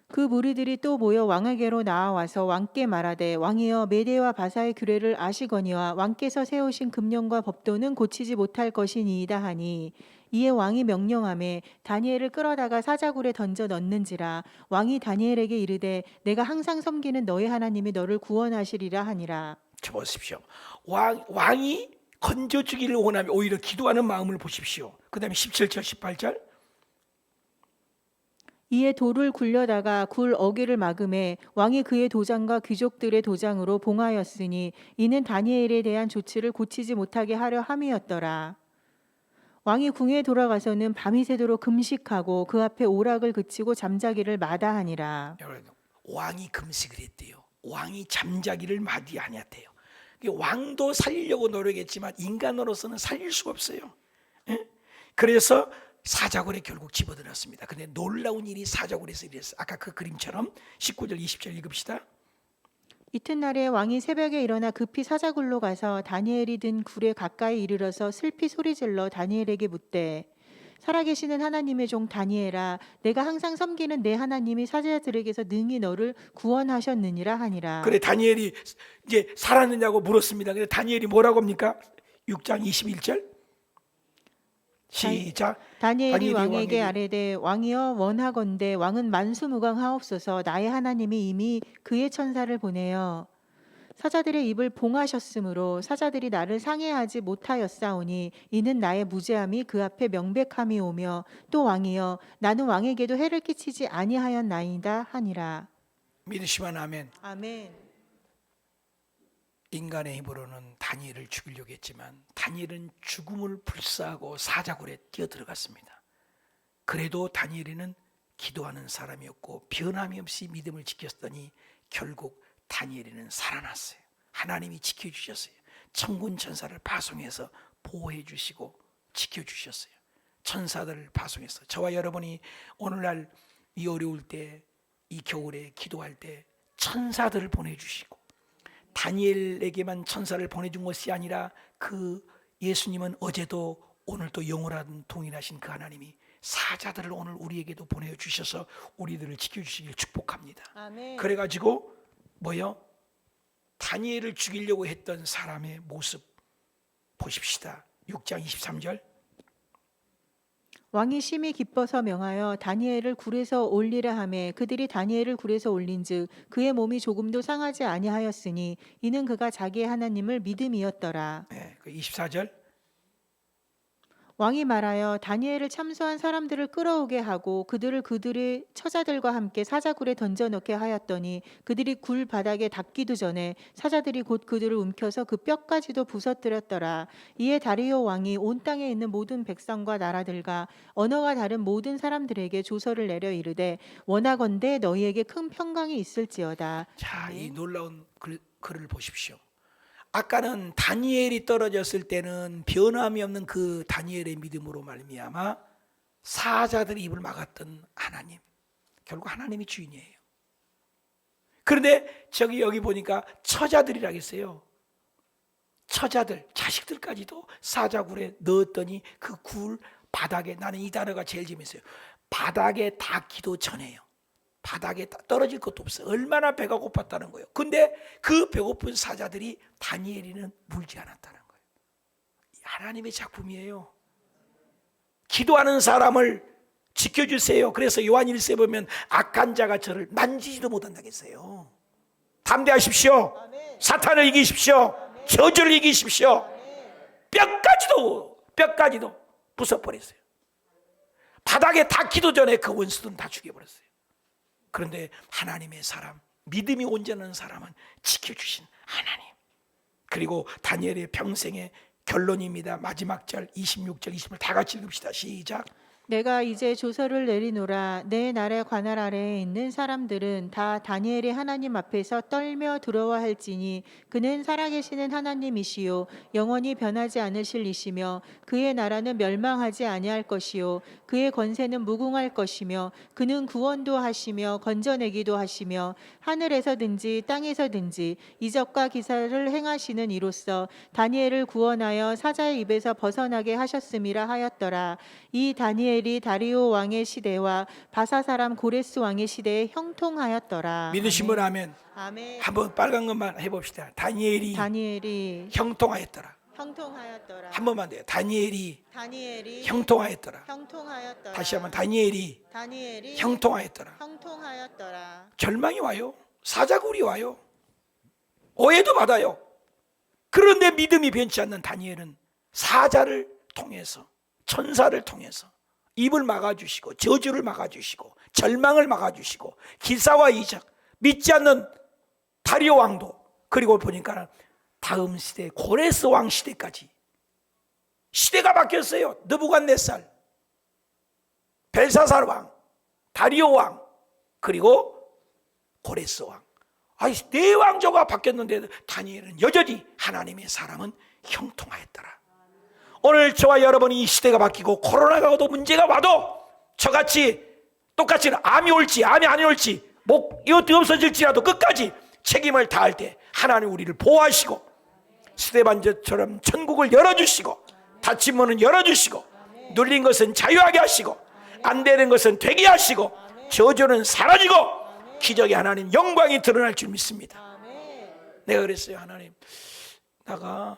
그 무리들이 또 모여 왕에게로 나아와서 왕께 말하되 왕이여 메대와 바사의 규례를 아시거니와 왕께서 세우신 금령과 법도는 고치지 못할 것이니이다 하니 이에 왕이 명령하매 다니엘을 끌어다가 사자굴에 던져 넣는지라 왕이 다니엘에게 이르되 내가 항상 섬기는 너의 하나님이 너를 구원하시리라 하니라. 저 보십시오. 왕이 건져주기를 원하며 오히려 기도하는 마음을 보십시오. 그 다음에 17절 18절 이에 돌을 굴려다가 굴 어귀를 막음에 왕이 그의 도장과 귀족들의 도장으로 봉하였으니 이는 다니엘에 대한 조치를 고치지 못하게 하려 함이었더라. 왕이 궁에 돌아가서는 밤이 새도록 금식하고 그 앞에 오락을 그치고 잠자기를 마다하니라. 여러분, 왕이 금식을 했대요. 왕이 잠자기를 마디 아니었대요. 왕도 살리려고 노력했지만 인간으로서는 살릴 수가 없어요. 예? 그래서 사자굴에 결국 집어들었습니다. 근데 놀라운 일이 사자굴에서 일어났어요. 아까 그 그림처럼 19절 20절 읽읍시다. 이튿날에 왕이 새벽에 일어나 급히 사자굴로 가서 다니엘이 든 굴에 가까이 이르러서 슬피 소리질러 다니엘에게 묻되 살아계시는 하나님의 종 다니엘아 내가 항상 섬기는 내 하나님이 사자들에게서 능히 너를 구원하셨느니라 하니라. 그래 다니엘이 이제 살았느냐고 물었습니다. 근데 다니엘이 뭐라고 합니까? 6장 21절 시작. 다니엘이 왕에게 아뢰되 왕이여 원하건대 왕은 만수무강하옵소서 나의 하나님이 이미 그의 천사를 보내어 사자들의 입을 봉하셨으므로 사자들이 나를 상해하지 못하였사오니 이는 나의 무죄함이 그 앞에 명백함이 오며 또 왕이여 나는 왕에게도 해를 끼치지 아니하였나이다 하니라. 믿으시면 아멘. 아멘. 인간의 힘으로는 다니엘을 죽이려고 했지만 다니엘은 죽음을 불사하고 사자굴에 뛰어들어갔습니다. 그래도 다니엘은 기도하는 사람이었고 변함이 없이 믿음을 지켰더니 결국 다니엘은 살아났어요. 하나님이 지켜주셨어요. 천군 천사를 파송해서 보호해 주시고 지켜주셨어요. 천사들을 파송해서 저와 여러분이 오늘날 이 어려울 때, 이 겨울에 기도할 때 천사들을 보내주시고 다니엘에게만 천사를 보내준 것이 아니라 그 예수님은 어제도 오늘도 영원한 동일하신 그 하나님이 사자들을 오늘 우리에게도 보내주셔서 우리들을 지켜주시길 축복합니다. 아멘. 그래가지고 뭐요? 다니엘을 죽이려고 했던 사람의 모습 보십시다. 6장 23절 왕이 심히 기뻐서 명하여 다니엘을 굴에서 올리라 하매 그들이 다니엘을 굴에서 올린즉 그의 몸이 조금도 상하지 아니하였으니 이는 그가 자기의 하나님을 믿음이었더라. 네, 그 24절 왕이 말하여 다니엘을 참소한 사람들을 끌어오게 하고 그들을 그들의 처자들과 함께 사자굴에 던져넣게 하였더니 그들이 굴 바닥에 닿기도 전에 사자들이 곧 그들을 움켜서 그 뼈까지도 부서뜨렸더라. 이에 다리오 왕이 온 땅에 있는 모든 백성과 나라들과 언어가 다른 모든 사람들에게 조서를 내려 이르되 원하건대 너희에게 큰 평강이 있을지어다. 자, 이 놀라운 글을 보십시오. 아까는 다니엘이 떨어졌을 때는 변함이 없는 그 다니엘의 믿음으로 말미암아 사자들이 입을 막았던 하나님, 결국 하나님이 주인이에요. 그런데 여기 보니까 처자들이라고 했어요. 처자들, 자식들까지도 사자굴에 넣었더니 그 굴 바닥에, 나는 이 단어가 제일 재밌어요. 바닥에 닿기도 전에요. 바닥에 떨어질 것도 없어요. 얼마나 배가 고팠다는 거예요. 근데 그 배고픈 사자들이 다니엘이는 물지 않았다는 거예요. 하나님의 작품이에요. 기도하는 사람을 지켜주세요. 그래서 요한 1세 보면 악한 자가 저를 만지지도 못한다고 했어요. 담대하십시오. 사탄을 이기십시오. 저주를 이기십시오. 뼈까지도 부숴버렸어요. 바닥에 닿기도 전에 그 원수들은 다 죽여버렸어요. 그런데 하나님의 사람, 믿음이 온전한 사람은 지켜주신 하나님. 그리고 다니엘의 평생의 결론입니다. 마지막 절 26절 20절 다 같이 읽읍시다. 시작. 내가 이제 조서를 내리노라. 내 나라의 관할 아래에 있는 사람들은 다 다니엘이 하나님 앞에서 떨며 두려워할지니 그는 살아계시는 하나님이시요 영원히 변하지 않으실 이시며 그의 나라는 멸망하지 아니할 것이요 그의 권세는 무궁할 것이며 그는 구원도 하시며 건져내기도 하시며 하늘에서든지 땅에서든지 이적과 기사를 행하시는 이로써 다니엘을 구원하여 사자의 입에서 벗어나게 하셨음이라 하였더라. 이 다니엘이 다리오 왕의 시대와 바사 사람 고레스 왕의 시대에 형통하였더라. 믿으신 분 아멘. 아멘. 한번 빨간 것만 해봅시다. 다니엘이 형통하였더라. 형통하였더라. 한 번만 돼요. 다니엘이 다니엘이 형통하였더라. 형통하였더라. 다시 한번 다니엘이 다니엘이 형통하였더라. 형통하였더라. 절망이 와요. 사자굴이 와요. 오해도 받아요. 그런데 믿음이 변치 않는 다니엘은 사자를 통해서, 천사를 통해서 입을 막아주시고 저주를 막아주시고 절망을 막아주시고 기사와 이적, 믿지 않는 다리오 왕도, 그리고 보니까 다음 시대 고레스 왕 시대까지 시대가 바뀌었어요. 느부갓네살, 벨사살 왕, 다리오 왕, 그리고 고레스 왕. 네 왕조가 바뀌었는데 다니엘은 여전히 하나님의 사람은 형통하였더라. 오늘 저와 여러분이 이 시대가 바뀌고 코로나가 와도 문제가 와도 저같이 똑같이 암이 올지 암이 안 올지 이것도 없어질지라도 끝까지 책임을 다할 때 하나님 우리를 보호하시고 스데반처럼 천국을 열어주시고 닫힌 문은 열어주시고 눌린 것은 자유하게 하시고 안 되는 것은 되게 하시고 저주는 사라지고 기적의 하나님 영광이 드러날 줄 믿습니다. 내가 그랬어요. 하나님, 나가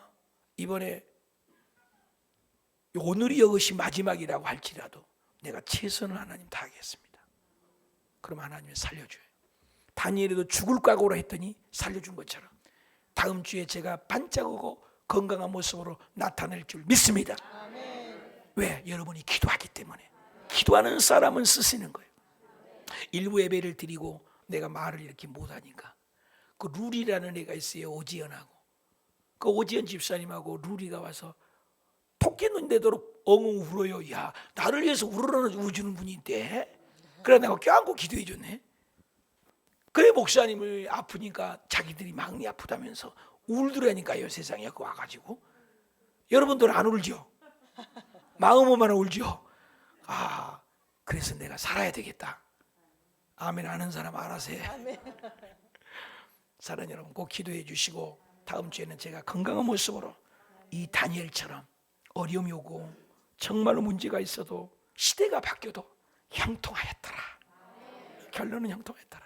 이번에 오늘이 이것이 마지막이라고 할지라도 내가 최선을 하나님 다하겠습니다. 그럼 하나님이 살려줘요. 다니엘도 죽을 각오로 했더니 살려준 것처럼 다음 주에 제가 반짝하고 건강한 모습으로 나타낼 줄 믿습니다. 왜? 여러분이 기도하기 때문에. 기도하는 사람은 쓰시는 거예요. 일부 예배를 드리고 내가 말을 이렇게 못하니까 그 룰이라는 애가 있어요. 오지연하고 그 오지연 집사님하고 룰이가 와서 토끼 눈 되도록 엉엉 울어요. 야, 나를 위해서 울어주는 분인데. 그래 내가 껴안고 기도해 줬네. 그래 목사님을 아프니까 자기들이 마음이 아프다면서 울더라니까요. 세상에 와가지고. 여러분들 안 울죠? 마음으로만 울죠? 그래서 내가 살아야 되겠다. 아멘 하는 사람 알아서 해. 사랑하는 여러분 꼭 기도해 주시고 다음 주에는 제가 건강한 모습으로 이 다니엘처럼 어려움이 오고 정말로 문제가 있어도 시대가 바뀌어도 형통하였더라. 결론은 형통하였더라.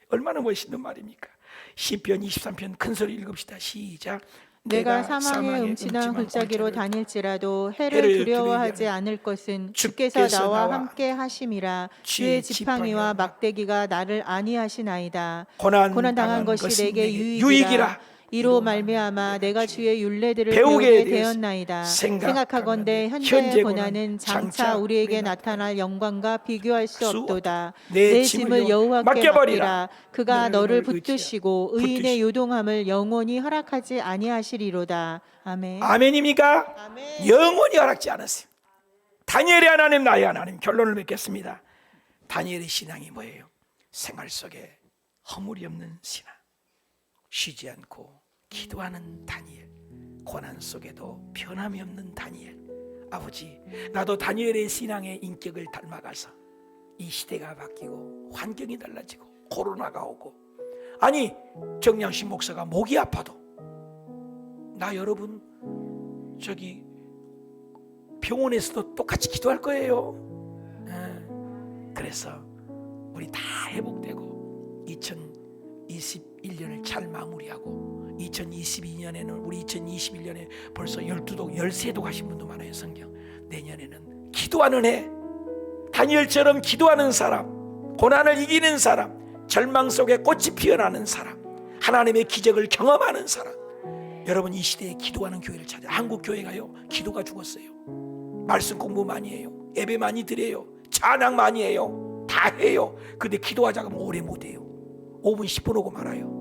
얼마나 멋있는 말입니까? 시편 23편 큰소리 읽읍시다. 시작. 내가 사망의 음침한 골짜기로 다닐지라도 해를 두려워하지 않을 것은 주께서 나와 함께 하심이라. 주의 지팡이와 막대기가 나를 안위하시나이다. 고난 당한 것이 내게 유익이라. 이로 말미암아 내가 주의 율례들을 배우게 되었나이다. 생각하건대 현재의 고난은 장차 우리에게 나타날 영광과 비교할 수 없도다. 내 짐을 여호와께 맡기라. 그가 너를 붙드시고 의인의 요동함을 영원히 허락하지 아니하시리로다. 아멘. 아멘입니까? 아멘. 영원히 허락지 않았어요. 다니엘의 하나님, 나의 하나님. 결론을 맺겠습니다. 다니엘의 신앙이 뭐예요? 생활 속에 허물이 없는 신앙, 쉬지 않고 기도하는 다니엘, 고난 속에도 변함이 없는 다니엘. 아버지, 나도 다니엘의 신앙의 인격을 닮아가서 이 시대가 바뀌고 환경이 달라지고 코로나가 오고, 아니 정량식 목사가 목이 아파도 나 여러분 저기 병원에서도 똑같이 기도할 거예요. 그래서 우리 다 회복되고 2021년을 잘 마무리하고 2022년에는 우리 2021년에 벌써 12도 13도 가신 분도 많아요. 성경. 내년에는 기도하는 해, 다니엘처럼 기도하는 사람, 고난을 이기는 사람, 절망 속에 꽃이 피어나는 사람, 하나님의 기적을 경험하는 사람. 여러분 이 시대에 기도하는 교회를 찾아. 한국 교회가요 기도가 죽었어요. 말씀 공부 많이 해요, 예배 많이 드려요, 찬양 많이 해요, 다 해요. 근데 기도하자고 하면 오래 못해요. 5분 10분 오고 말아요.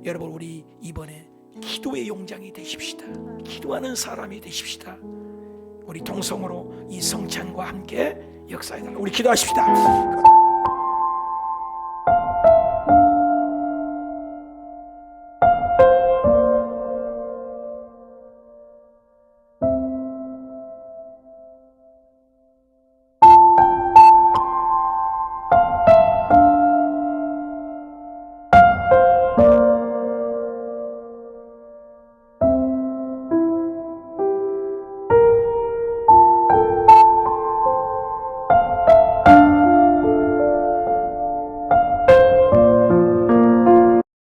여러분 우리 이번에 기도의 용장이 되십시다. 기도하는 사람이 되십시다. 우리 동성으로 이 성찬과 함께 역사해달라. 우리 기도하십시다.